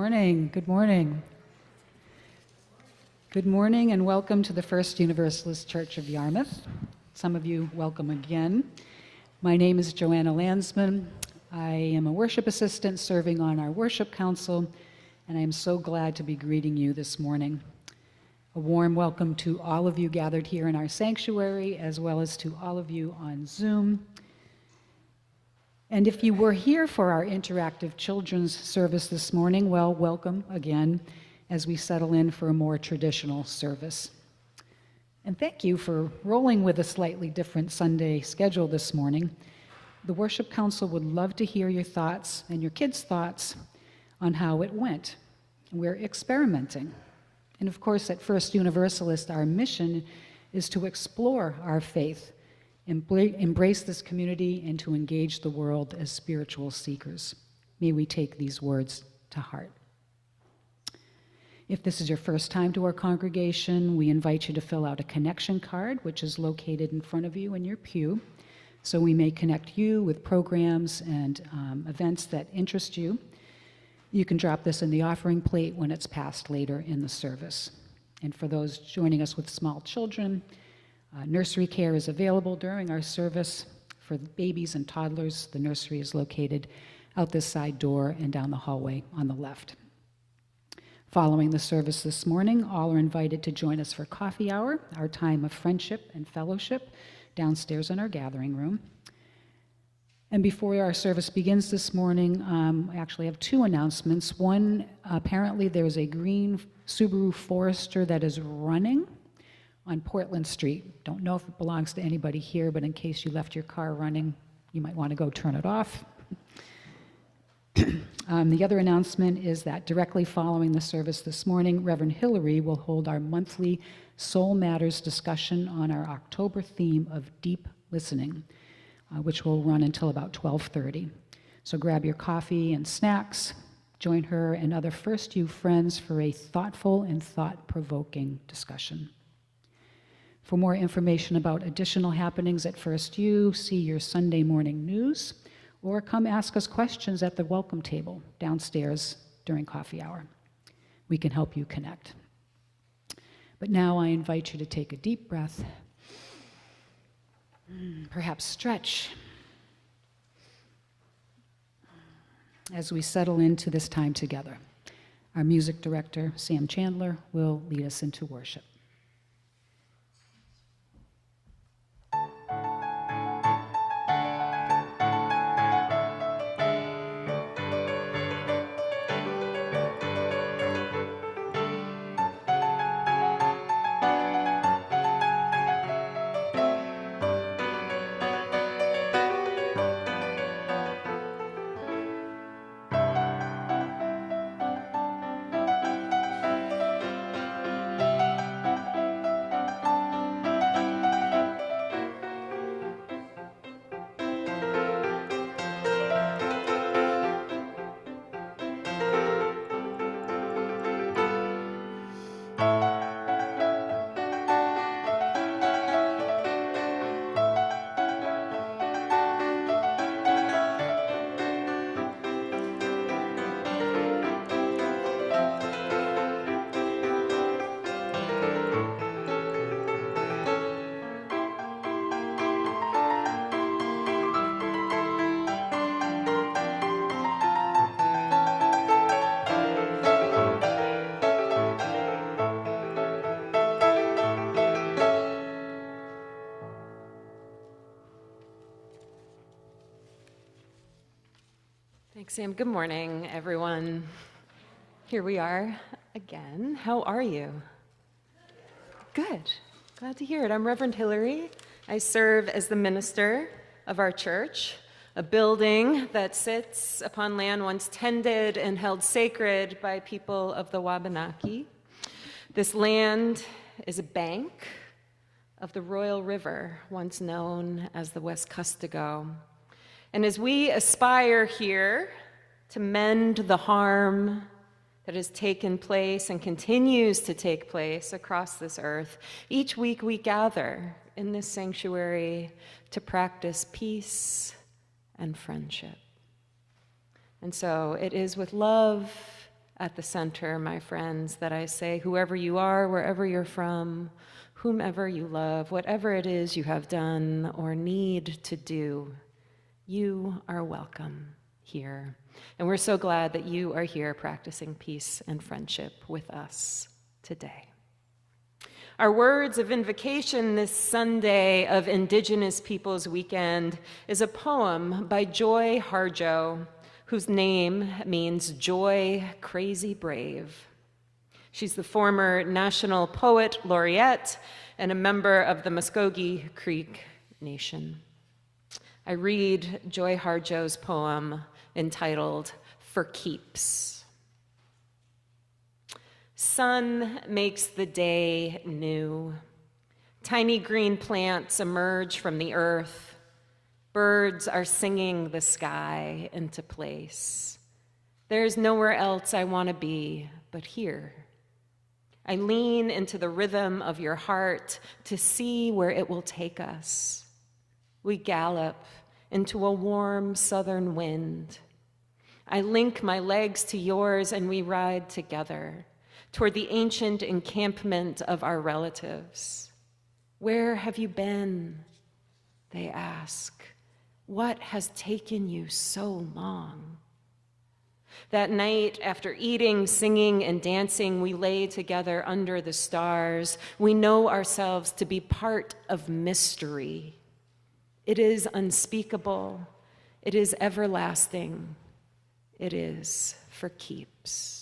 morning. Good morning. Good morning and welcome to the First Universalist Church of Yarmouth. Some of you, welcome again. My name is Joanna Landsman. I am a worship assistant serving on our worship council, and I am so glad to be greeting you this morning. A warm welcome to all of you gathered here in our sanctuary, as well as to all of you on Zoom. And if you were here for our interactive children's service this morning, well, welcome again as we settle in for a more traditional service. And thank you for rolling with a slightly different Sunday schedule this morning. The Worship Council would love to hear your thoughts and your kids' thoughts on how it went. We're experimenting. And of course, at First Universalist, our mission is to explore our faith, embrace this community, and to engage the world as spiritual seekers. May we take these words to heart. If this is your first time to our congregation, we invite you to fill out a connection card, which is located in front of you in your pew, so we may connect you with programs and events that interest you. You can drop this in the offering plate when it's passed later in the service. And for those joining us with small children, nursery care is available during our service. For babies and toddlers, the nursery is located out this side door and down the hallway on the left. Following the service this morning, all are invited to join us for coffee hour, our time of friendship and fellowship, downstairs in our gathering room. And before our service begins this morning, I actually have two announcements. One, apparently there's a green Subaru Forester that is running on Portland Street. Don't know if it belongs to anybody here, but in case you left your car running, you might want to go turn it off. The other announcement is that directly following the service this morning, Reverend Hillary will hold our monthly Soul Matters discussion on our October theme of deep listening, which will run until about 12:30. So grab your coffee and snacks, join her and other First U friends for a thoughtful and thought-provoking discussion. For more information about additional happenings at First U, see your Sunday morning news, or come ask us questions at the welcome table downstairs during coffee hour. We can help you connect. But now I invite you to take a deep breath, perhaps stretch, as we settle into this time together. Our music director, Sam Chandler, will lead us into worship. Thanks, Sam. Good morning, everyone. Here we are again. How are you? Good. Glad to hear it. I'm Reverend Hillary. I serve as the minister of our church, a building that sits upon land once tended and held sacred by people of the Wabanaki. This land is a bank of the Royal River, once known as the Wescustigo. And as we aspire here to mend the harm that has taken place and continues to take place across this earth, each week we gather in this sanctuary to practice peace and friendship. And so it is with love at the center, my friends, that I say, whoever you are, wherever you're from, whomever you love, whatever it is you have done or need to do, you are welcome here. And we're so glad that you are here practicing peace and friendship with us today. Our words of invocation this Sunday of Indigenous Peoples Weekend is a poem by Joy Harjo, whose name means Joy Crazy Brave. She's the former National Poet Laureate and a member of the Muskogee Creek Nation. I read Joy Harjo's poem entitled For Keeps. Sun makes the day new. Tiny green plants emerge from the earth. Birds are singing the sky into place. There's nowhere else I want to be but here. I lean into the rhythm of your heart to see where it will take us. We gallop into a warm southern wind. I link my legs to yours and we ride together toward the ancient encampment of our relatives. Where have you been? They ask. What has taken you so long? That night, after eating, singing, and dancing, we lay together under the stars. We know ourselves to be part of mystery. It is unspeakable. It is everlasting. It is for keeps.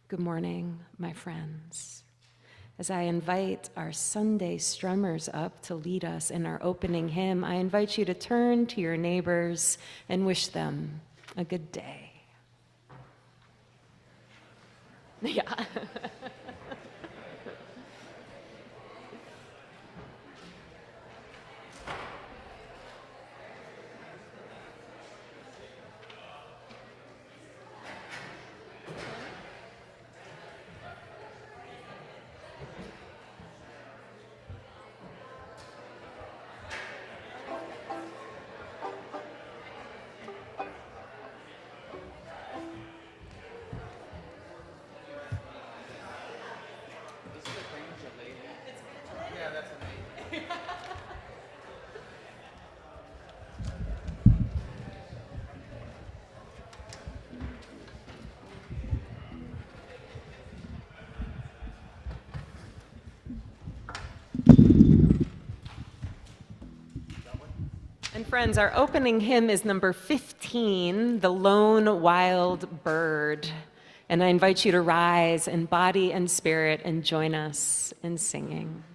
Good morning, my friends. As I invite our Sunday strummers up to lead us in our opening hymn, I invite you to turn to your neighbors and wish them a good day. Yeah. And friends, our opening hymn is number 15, The Lone Wild Bird. And I invite you to rise in body and spirit and join us in singing.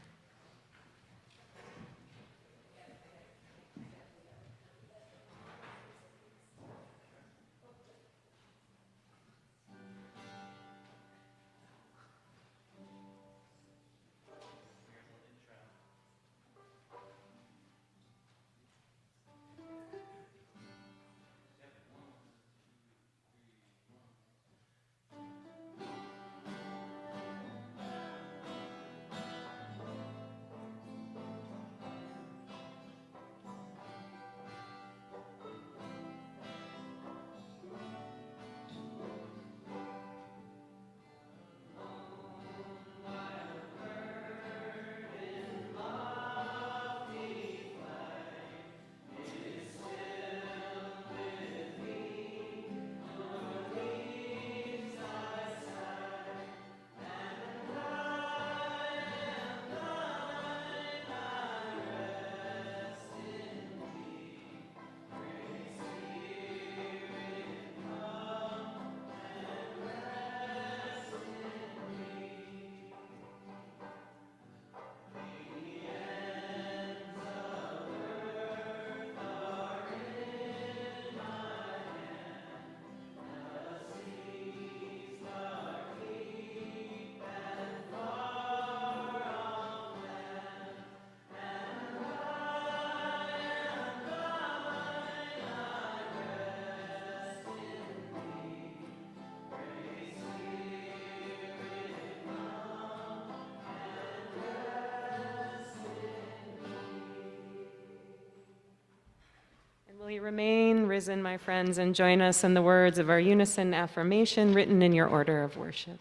Will you remain risen, my friends, and join us in the words of our unison affirmation written in your order of worship.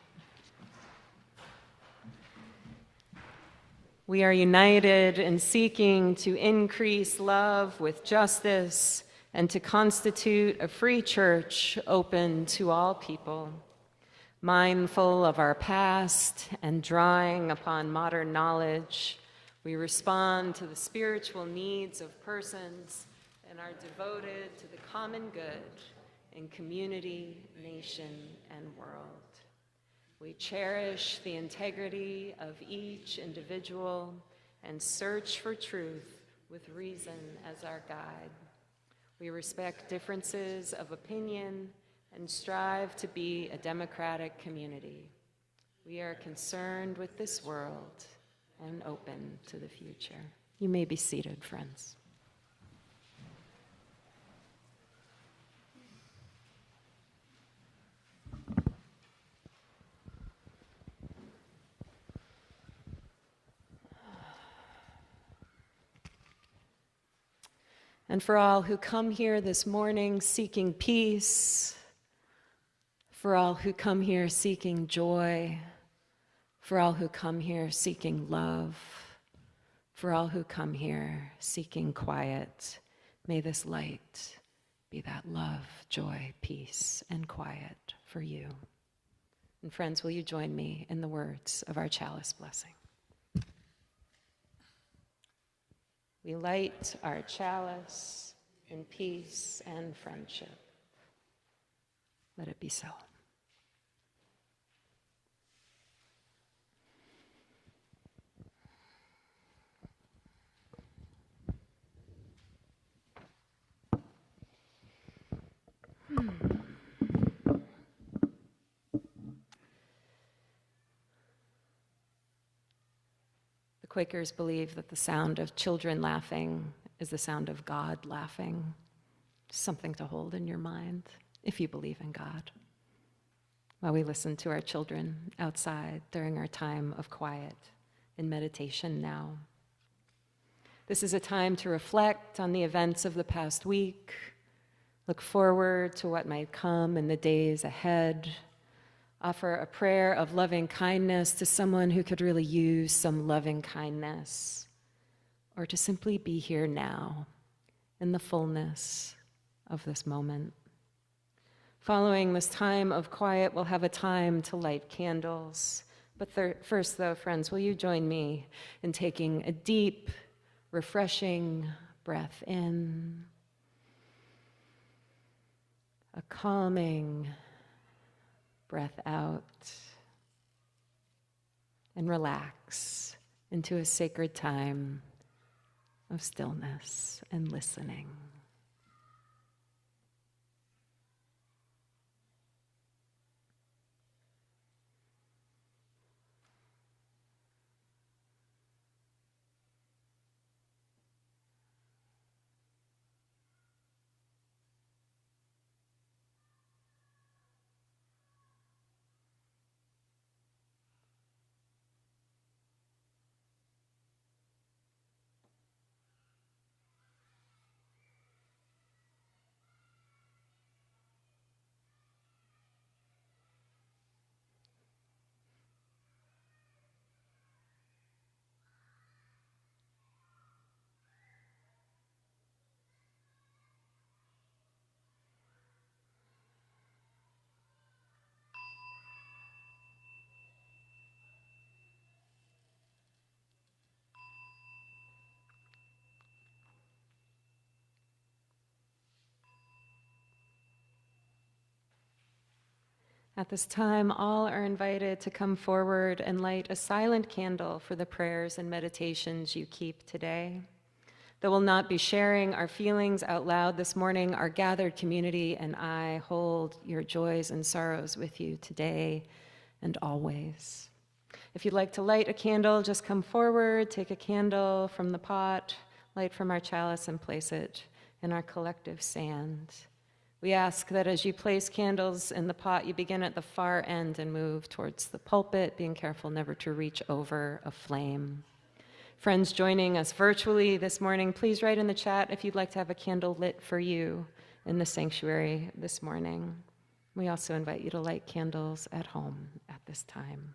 We are united in seeking to increase love with justice and to constitute a free church open to all people. Mindful of our past and drawing upon modern knowledge, we respond to the spiritual needs of persons and are devoted to the common good in community, nation, and world. We cherish the integrity of each individual and search for truth with reason as our guide. We respect differences of opinion and strive to be a democratic community. We are concerned with this world and open to the future. You may be seated, friends. And for all who come here this morning seeking peace, for all who come here seeking joy, for all who come here seeking love, for all who come here seeking quiet, may this light be that love, joy, peace, and quiet for you. And friends, will you join me in the words of our chalice blessing? We light our chalice in peace and friendship. Let it be so. Quakers believe that the sound of children laughing is the sound of God laughing. Something to hold in your mind if you believe in God. While we listen to our children outside during our time of quiet and meditation now. This is a time to reflect on the events of the past week, look forward to what might come in the days ahead, offer a prayer of loving kindness to someone who could really use some loving kindness, or to simply be here now in the fullness of this moment. Following this time of quiet, we'll have a time to light candles. But first, though, friends, will you join me in taking a deep, refreshing breath in, a calming breath out, and relax into a sacred time of stillness and listening. At this time, all are invited to come forward and light a silent candle for the prayers and meditations you keep today. Though we'll not be sharing our feelings out loud this morning, our gathered community and I hold your joys and sorrows with you today and always. If you'd like to light a candle, just come forward, take a candle from the pot, light from our chalice, and place it in our collective sand. We ask that as you place candles in the pot, you begin at the far end and move towards the pulpit, being careful never to reach over a flame. Friends joining us virtually this morning, please write in the chat if you'd like to have a candle lit for you in the sanctuary this morning. We also invite you to light candles at home at this time.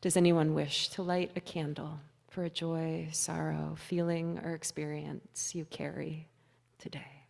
Does anyone wish to light a candle for a joy, sorrow, feeling, or experience you carry today?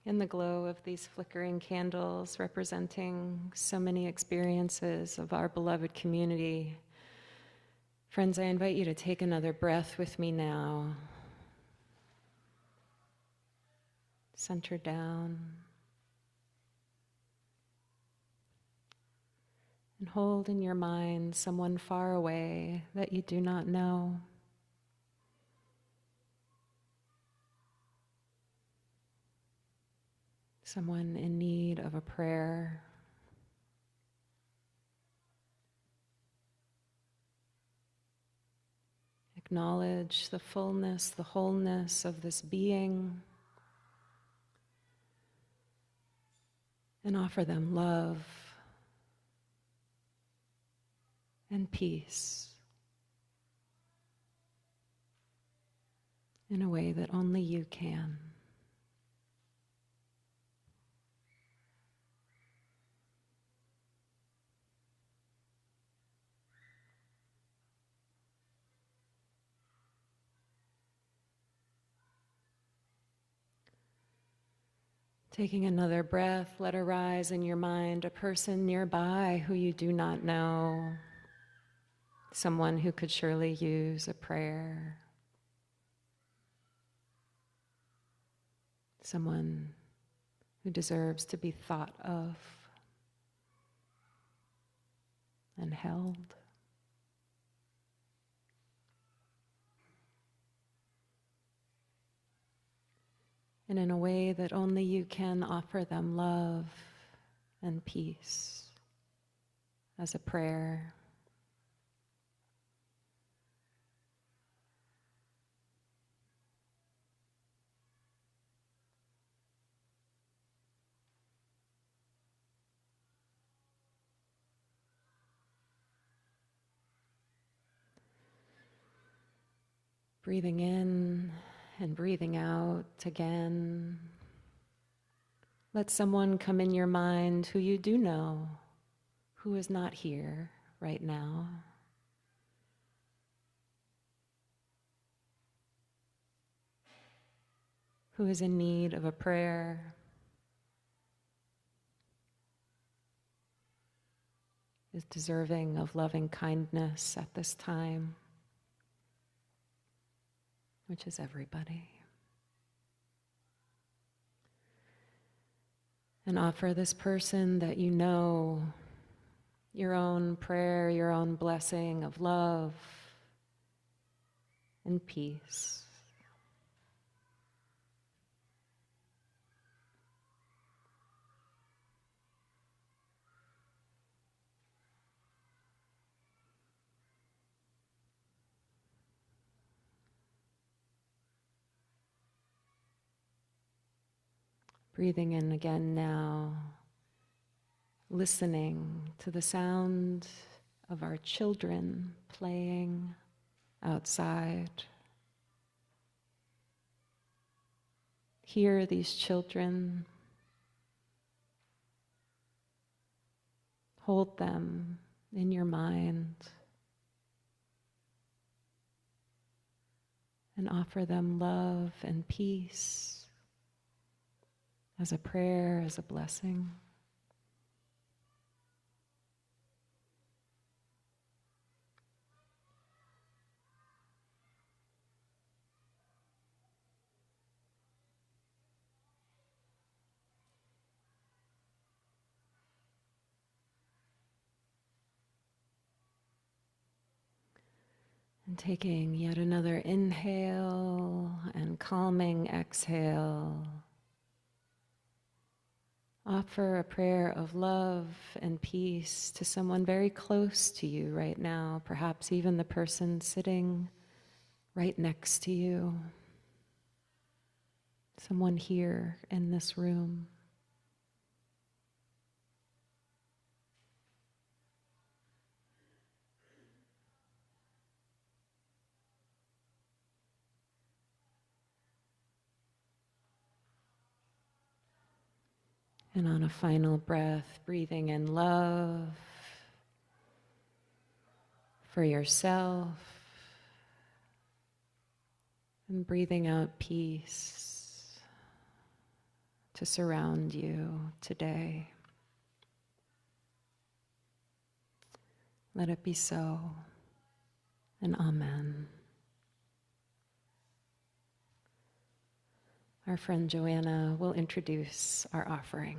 In the glow of these flickering candles representing so many experiences of our beloved community, friends, I invite you to take another breath with me now. Center down. And hold in your mind someone far away that you do not know. Someone in need of a prayer, Acknowledge the fullness, the wholeness of this being, and offer them love and peace in a way that only you can. Taking another breath, let arise in your mind a person nearby who you do not know, someone who could surely use a prayer, someone who deserves to be thought of and held. And in a way that only you can, offer them love and peace as a prayer. Breathing in and breathing out again. Let someone come in your mind who you do know, who is not here right now. Who is in need of a prayer, is deserving of loving kindness at this time, which is everybody. And offer this person that you know your own prayer, your own blessing of love and peace. Breathing in again now, listening to the sound of our children playing outside. Hear these children. Hold them in your mind and offer them love and peace as a prayer, as a blessing. And taking yet another inhale and calming exhale. Offer a prayer of love and peace to someone very close to you right now, perhaps even the person sitting right next to you, someone here in this room. And on a final breath, breathing in love for yourself and breathing out peace to surround you today. Let it be so, and amen. Our friend Joanna will introduce our offering.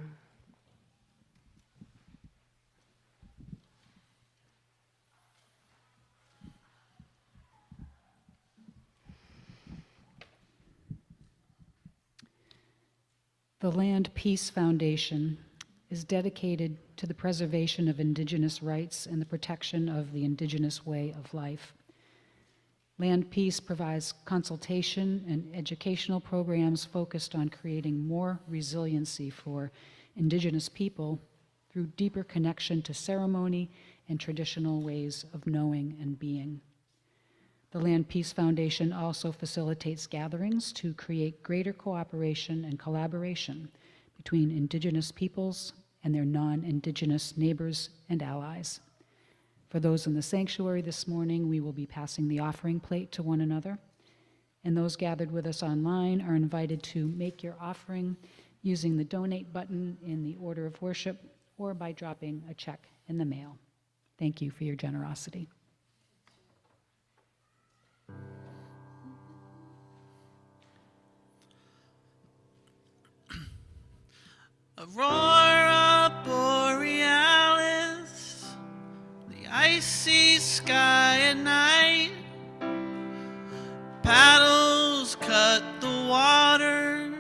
The Land Peace Foundation is dedicated to the preservation of Indigenous rights and the protection of the Indigenous way of life. Land Peace provides consultation and educational programs focused on creating more resiliency for Indigenous people through deeper connection to ceremony and traditional ways of knowing and being. The Land Peace Foundation also facilitates gatherings to create greater cooperation and collaboration between Indigenous peoples and their non-Indigenous neighbors and allies. For those in the sanctuary this morning, we will be passing the offering plate to one another, and those gathered with us online are invited to make your offering using the donate button in the order of worship or by dropping a check in the mail. Thank you for your generosity. Aurora Borealis, the icy sky at night, paddles cut the water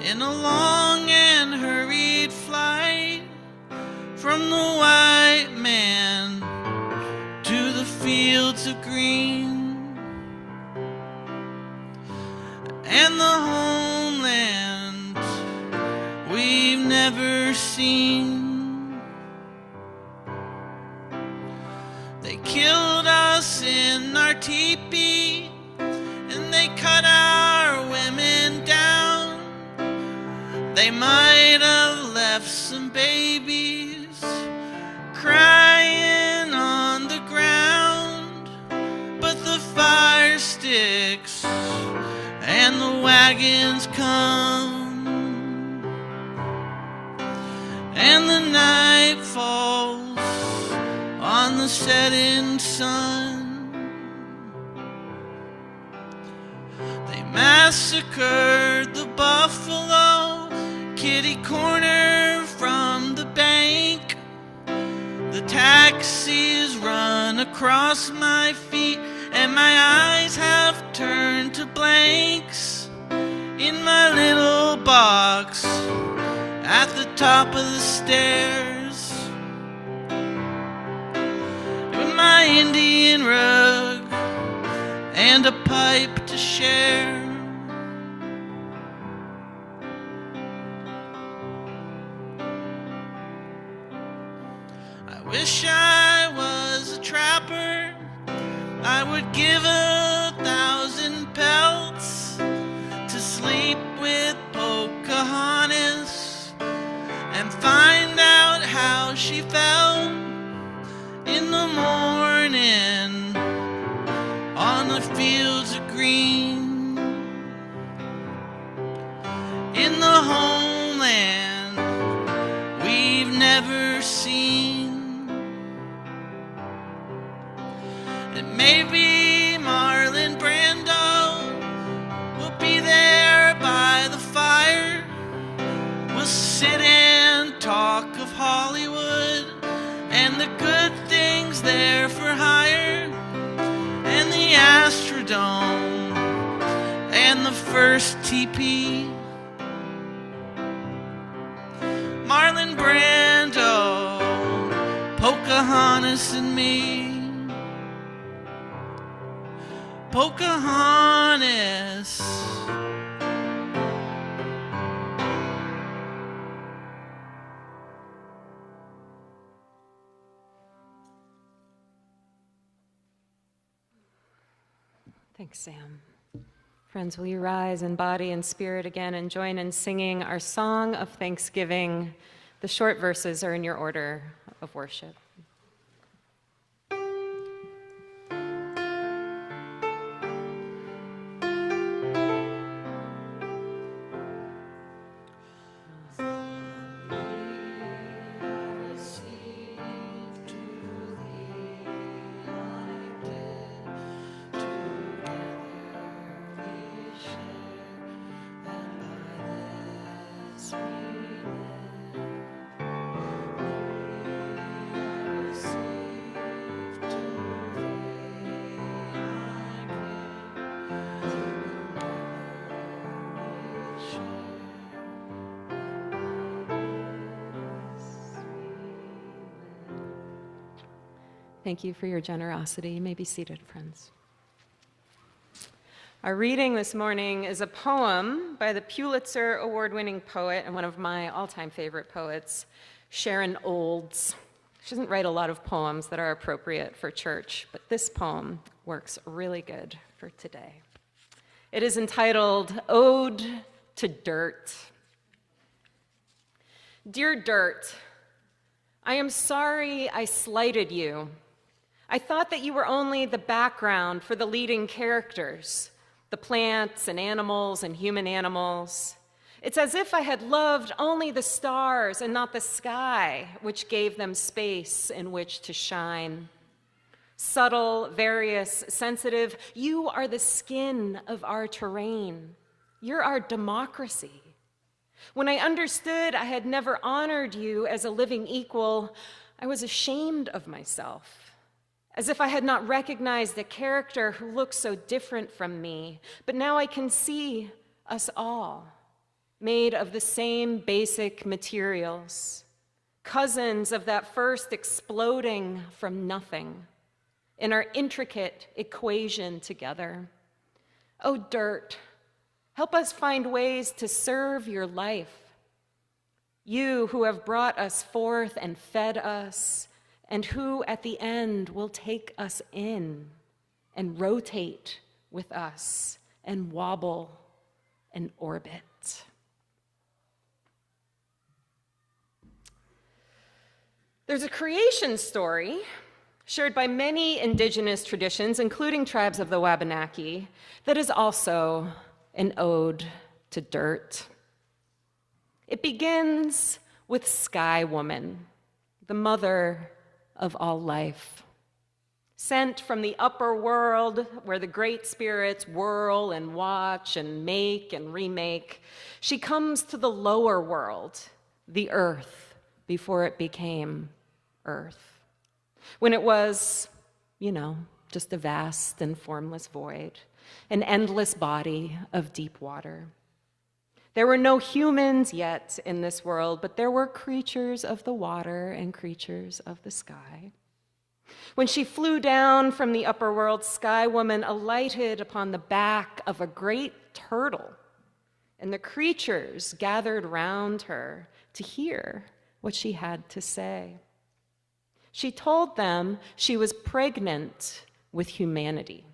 in a long and hurried flight from the white man to the fields of green and the homeland we've never seen. They killed us in our teepee and they cut our women down. They might have left some babies crying on the ground, but the fire sticks and the wagons come, and the night falls on the setting sun. They massacred the buffalo, kitty corner from the bank. The taxis run across my feet and my eyes have turned to blanks. In my little box at the top of the stairs, with my Indian rug and a pipe to share. I wish I was a trapper. I would give 1,000 pelts to sleep with Pocahontas and find out how she felt in the morning on the fields of green, in the homeland we've never seen. And maybe Marlon Brando will be there by the fire. We'll sit and talk of Hollywood and the good things there for hire, and the Astrodome and the first teepee. Marlon Brando, Pocahontas and me. Pocahontas. Thanks, Sam. Friends, will you rise in body and spirit again and join in singing our song of thanksgiving? The short verses are in your order of worship. Thank you for your generosity. You may be seated, friends. Our reading this morning is a poem by the Pulitzer Award-winning poet and one of my all-time favorite poets, Sharon Olds. She doesn't write a lot of poems that are appropriate for church, but this poem works really good for today. It is entitled Ode to Dirt. Dear Dirt, I am sorry I slighted you. I thought that you were only the background for the leading characters, the plants and animals and human animals. It's as if I had loved only the stars and not the sky, which gave them space in which to shine. Subtle, various, sensitive, you are the skin of our terrain. You're our democracy. When I understood I had never honored you as a living equal, I was ashamed of myself, as if I had not recognized a character who looked so different from me. But now I can see us all, made of the same basic materials, cousins of that first exploding from nothing, in our intricate equation together. Oh, dirt, help us find ways to serve your life. You who have brought us forth and fed us, and who at the end will take us in and rotate with us and wobble and orbit. There's a creation story shared by many indigenous traditions, including tribes of the Wabanaki, that is also an ode to dirt. It begins with Sky Woman, the mother of all life. Sent from the upper world, where the great spirits whirl and watch and make and remake, she comes to the lower world, the earth, before it became earth. When it was, just a vast and formless void, an endless body of deep water. There were no humans yet in this world, but there were creatures of the water and creatures of the sky. When she flew down from the upper world, Sky Woman alighted upon the back of a great turtle, and the creatures gathered round her to hear what she had to say. She told them she was pregnant with humanity,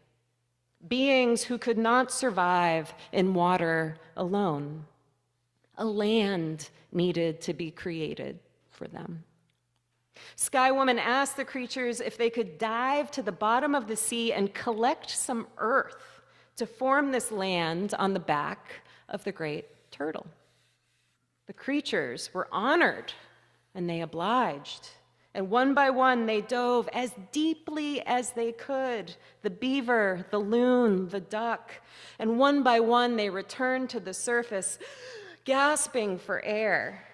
beings who could not survive in water alone. A land needed to be created for them. Sky Woman asked the creatures if they could dive to the bottom of the sea and collect some earth to form this land on the back of the great turtle. The creatures were honored, and they obliged. And one by one, they dove as deeply as they could, the beaver, the loon, the duck. And one by one, they returned to the surface, gasping for air,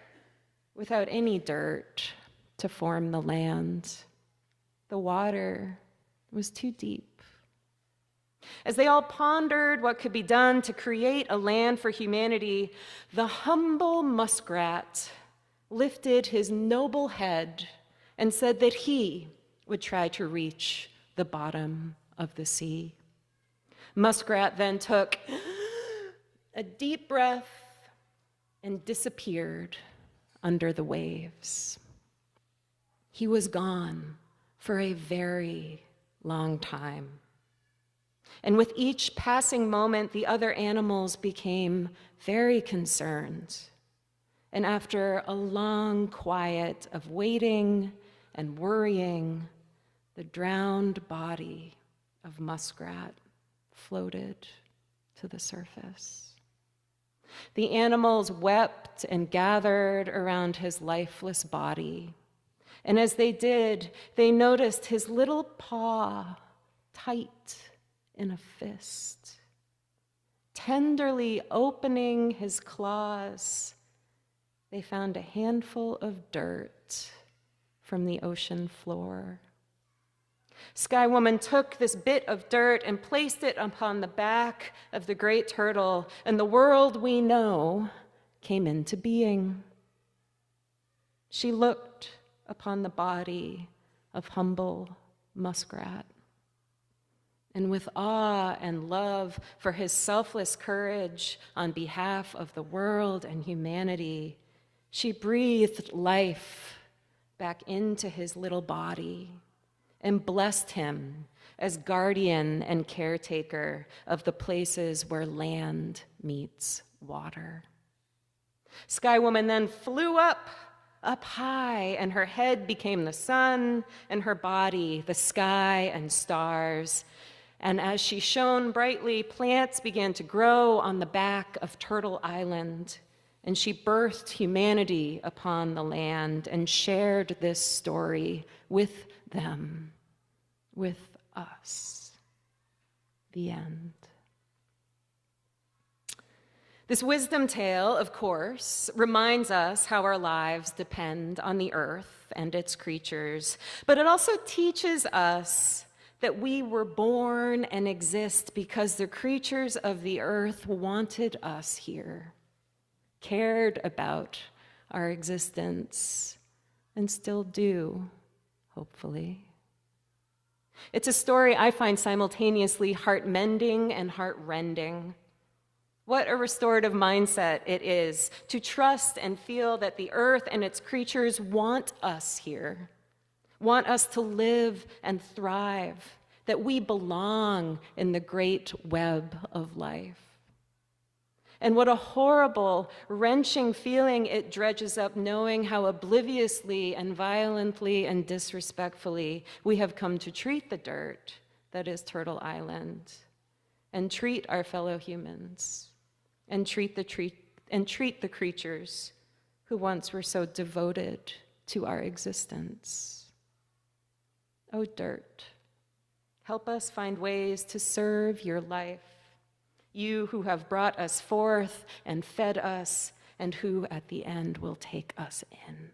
without any dirt to form the land. The water was too deep. As they all pondered what could be done to create a land for humanity, the humble muskrat lifted his noble head and said that he would try to reach the bottom of the sea. Muskrat then took a deep breath and disappeared under the waves. He was gone for a very long time. And with each passing moment, the other animals became very concerned. And after a long quiet of waiting and worrying, the drowned body of Muskrat floated to the surface. The animals wept and gathered around his lifeless body. And as they did, they noticed his little paw tight in a fist. Tenderly opening his claws, they found a handful of dirt from the ocean floor. Sky Woman took this bit of dirt and placed it upon the back of the great turtle, and the world we know came into being. She looked upon the body of humble Muskrat. and with awe and love for his selfless courage on behalf of the world and humanity, she breathed life back into his little body and blessed him as guardian and caretaker of the places where land meets water. Sky Woman then flew up high, and her head became the sun, and her body the sky and stars. And as she shone brightly, plants began to grow on the back of Turtle Island, and she birthed humanity upon the land and shared this story with them, with us. The end. This wisdom tale, of course, reminds us how our lives depend on the earth and its creatures, but it also teaches us that we were born and exist because the creatures of the earth wanted us here, cared about our existence, and still do, hopefully. It's a story I find simultaneously heart-mending and heart-rending. What a restorative mindset it is to trust and feel that the earth and its creatures want us here, want us to live and thrive, that we belong in the great web of life. And what a horrible, wrenching feeling it dredges up knowing how obliviously and violently and disrespectfully we have come to treat the dirt that is Turtle Island, and treat our fellow humans, and treat the creatures who once were so devoted to our existence. Oh, dirt, help us find ways to serve your life, you who have brought us forth and fed us, and who at the end will take us in.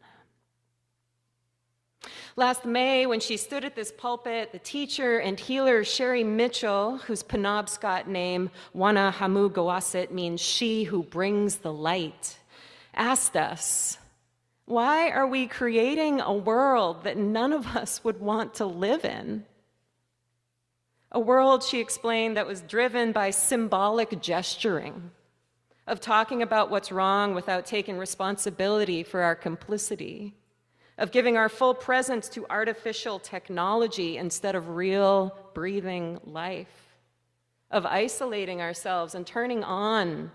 Last May, when she stood at this pulpit, the teacher and healer Sherri Mitchell, whose Penobscot name, Wana Hamu Gowasit, means she who brings the light, asked us, why are we creating a world that none of us would want to live in? A world, she explained, that was driven by symbolic gesturing, of talking about what's wrong without taking responsibility for our complicity, of giving our full presence to artificial technology instead of real, breathing life, of isolating ourselves and turning on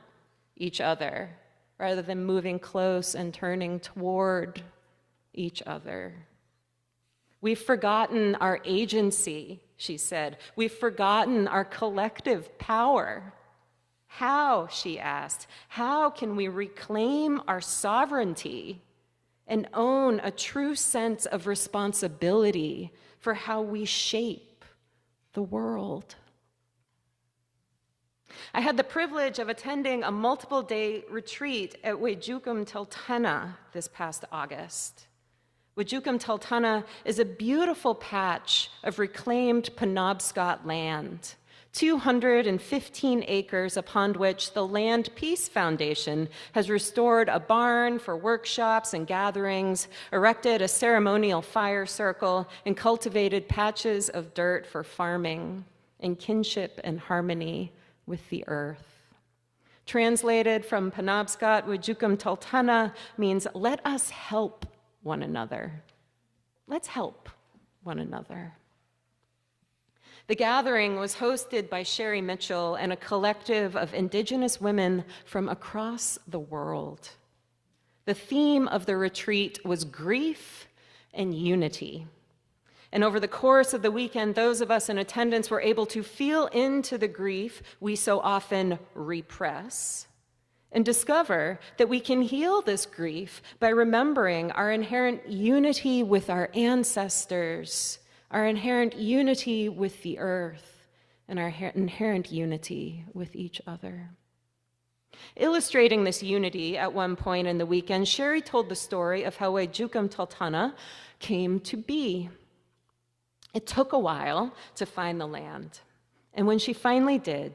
each other rather than moving close and turning toward each other. We've forgotten our agency, she said. We've forgotten our collective power. How, she asked, how can we reclaim our sovereignty and own a true sense of responsibility for how we shape the world? I had the privilege of attending a multiple-day retreat at Wejukam Teltana this past August. Wejukam Teltana is a beautiful patch of reclaimed Penobscot land, 215 acres upon which the Land Peace Foundation has restored a barn for workshops and gatherings, erected a ceremonial fire circle, and cultivated patches of dirt for farming in kinship and harmony with the earth. Translated from Penobscot, Wejukam Teltana means let us help one another. Let's help one another. The gathering was hosted by Sherri Mitchell and a collective of Indigenous women from across the world. The theme of the retreat was grief and unity. And over the course of the weekend, those of us in attendance were able to feel into the grief we so often repress and discover that we can heal this grief by remembering our inherent unity with our ancestors, our inherent unity with the earth, and our inherent unity with each other. Illustrating this unity at one point in the weekend, Sherri told the story of how Wejukam Teltana came to be. It took a while to find the land, and when she finally did,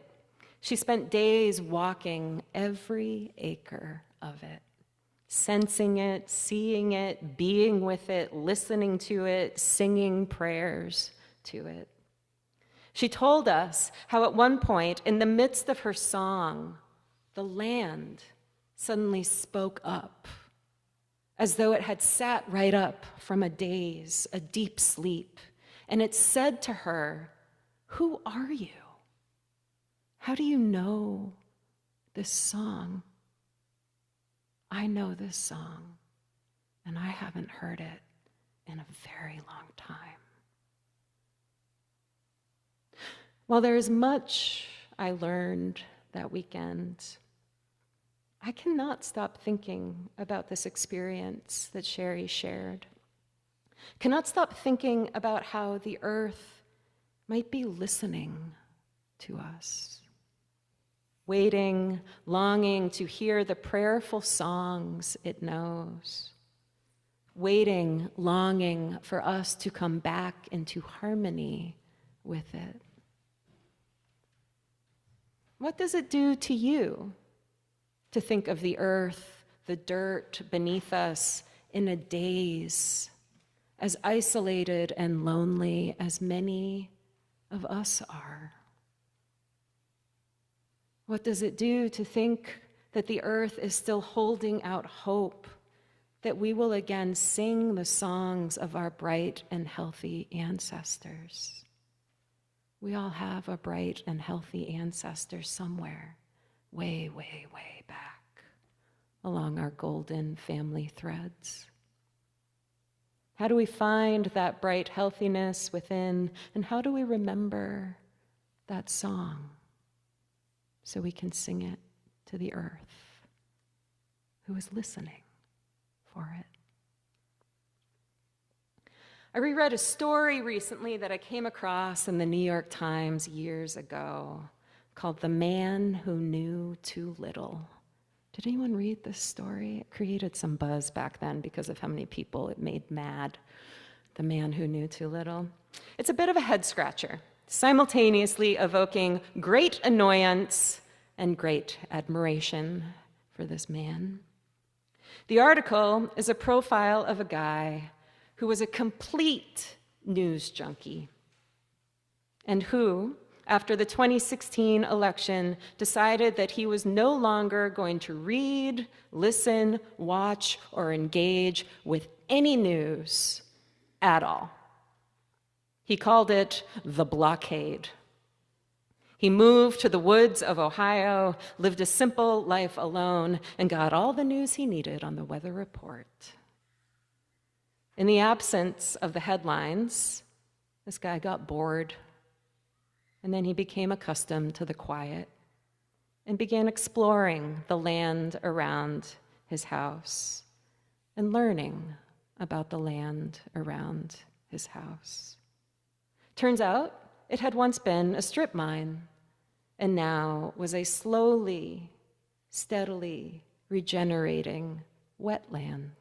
she spent days walking every acre of it, sensing it, seeing it, being with it, listening to it, singing prayers to it. She told us how at one point, in the midst of her song, the land suddenly spoke up, as though it had sat right up from a daze, a deep sleep, and it said to her, "Who are you? How do you know this song? I know this song, and I haven't heard it in a very long time." While there is much I learned that weekend, I cannot stop thinking about this experience that Sherri shared. Cannot stop thinking about how the earth might be listening to us, waiting, longing to hear the prayerful songs it knows, waiting, longing for us to come back into harmony with it. What does it do to you to think of the earth, the dirt beneath us, in a daze, as isolated and lonely as many of us are? What does it do to think that the earth is still holding out hope, that we will again sing the songs of our bright and healthy ancestors? We all have a bright and healthy ancestor somewhere, way, way, way back, along our golden family threads. How do we find that bright healthiness within, and how do we remember that song so we can sing it to the earth, who is listening for it? I reread a story recently that I came across in the New York Times years ago called "The Man Who Knew Too Little." Did anyone read this story? It created some buzz back then because of how many people it made mad. The Man Who Knew Too Little. It's a bit of a head-scratcher, simultaneously evoking great annoyance and great admiration for this man. The article is a profile of a guy who was a complete news junkie and who, after the 2016 election, decided that he was no longer going to read, listen, watch, or engage with any news at all. He called it the blockade. He moved to the woods of Ohio, lived a simple life alone, and got all the news he needed on the weather report. In the absence of the headlines, this guy got bored, and then he became accustomed to the quiet and began exploring the land around his house and learning about the land around his house. Turns out it had once been a strip mine and now was a slowly, steadily regenerating wetland.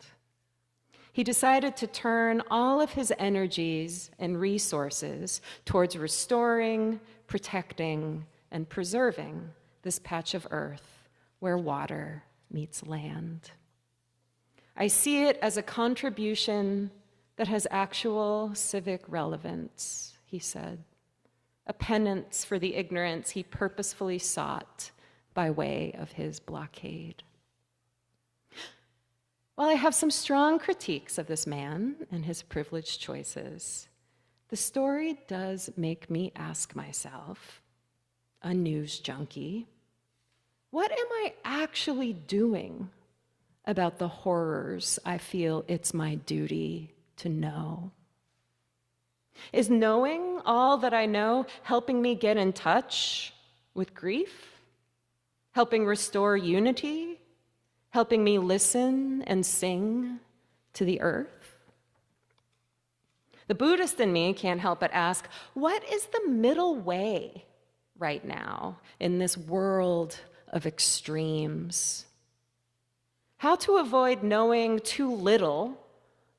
He decided to turn all of his energies and resources towards restoring, protecting, and preserving this patch of earth where water meets land. I see it as a contribution that has actual civic relevance, he said, a penance for the ignorance he purposefully sought by way of his blockade. While I have some strong critiques of this man and his privileged choices, the story does make me ask myself, a news junkie, what am I actually doing about the horrors I feel it's my duty to know? Is knowing all that I know helping me get in touch with grief? Helping restore unity? Helping me listen and sing to the earth? The Buddhist in me can't help but ask, what is the middle way right now in this world of extremes? How to avoid knowing too little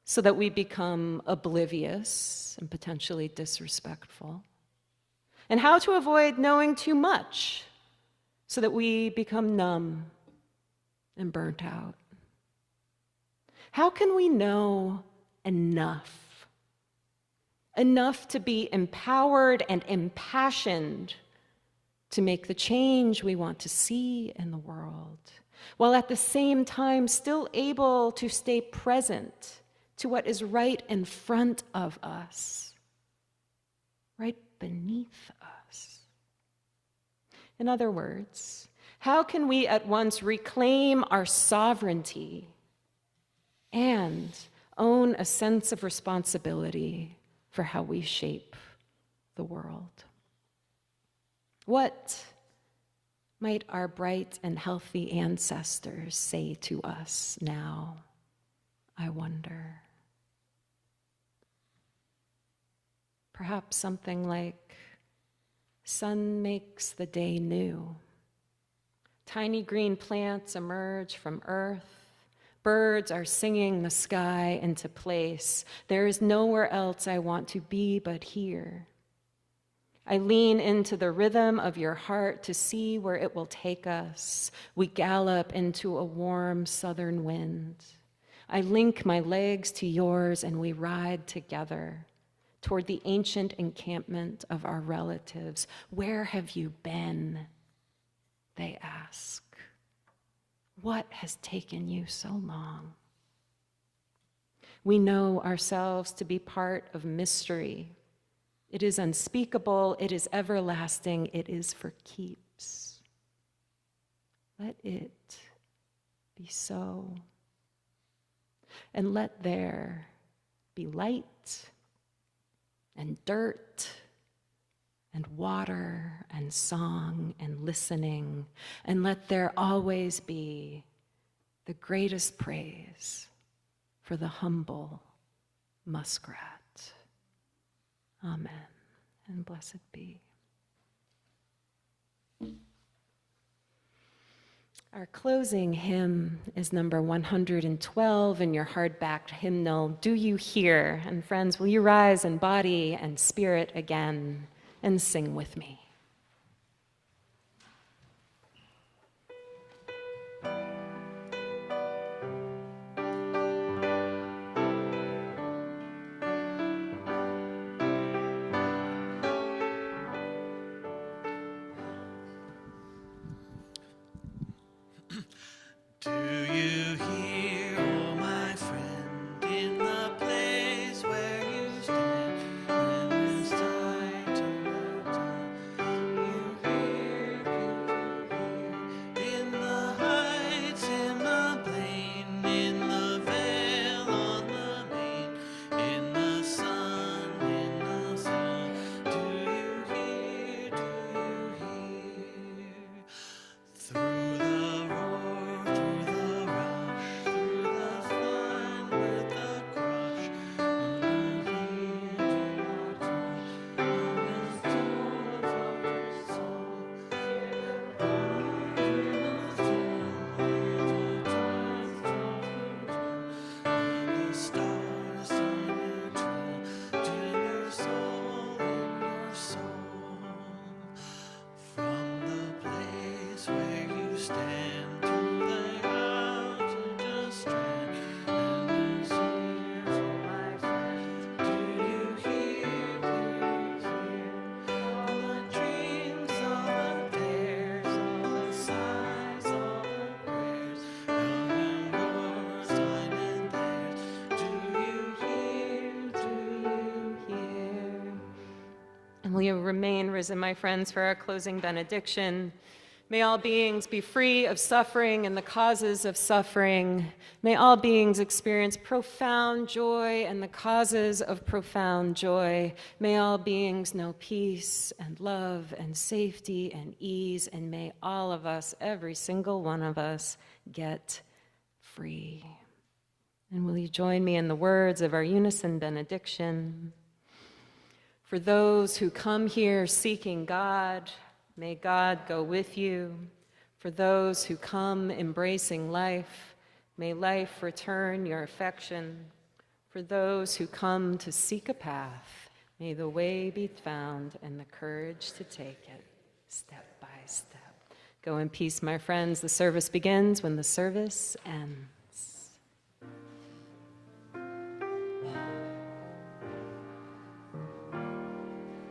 so that we become oblivious and potentially disrespectful? And how to avoid knowing too much so that we become numb and burnt out? How can we know enough enough to be empowered and impassioned to make the change we want to see in the world, while at the same time still able to stay present to what is right in front of us, right beneath us. In other words, how can we at once reclaim our sovereignty and own a sense of responsibility for how we shape the world? What might our bright and healthy ancestors say to us now, I wonder? Perhaps something like, sun makes the day new. Tiny green plants emerge from earth. Birds are singing the sky into place. There is nowhere else I want to be but here. I lean into the rhythm of your heart to see where it will take us. We gallop into a warm southern wind. I link my legs to yours and we ride together toward the ancient encampment of our relatives. Where have you been? They ask. What has taken you so long? We know ourselves to be part of mystery. It is unspeakable, it is everlasting, it is for keeps. Let it be so. And let there be light and dirt and water and song and listening, and let there always be the greatest praise for the humble muskrat. Amen, and blessed be. Our closing hymn is number 112 in your hardback hymnal, Do You Hear? And friends, will you rise in body and spirit again and sing with me? Do you hear, oh my friend, in the place where you stand, in this tight time, you hear, in the heights, in the plain, in the vale, on the main, in the sun, do you hear, through the roar, through the rush, through the fun with the crush, in the heat of the storm of your soul, and the stars turn to your soul, in your soul. From the place where you stand to the house of the strand, and the seas, oh my friend, do you hear, all the dreams, all the dares, all the sighs, all the prayers, young and yours, mine and theirs, do you hear? And will you remain risen, my friends, for our closing benediction? May all beings be free of suffering and the causes of suffering. May all beings experience profound joy and the causes of profound joy. May all beings know peace and love and safety and ease. And may all of us, every single one of us, get free. And will you join me in the words of our unison benediction? For those who come here seeking God, may God go with you. For those who come embracing life, may life return your affection. For those who come to seek a path, may the way be found and the courage to take it step by step. Go in peace, my friends. The service begins when the service ends.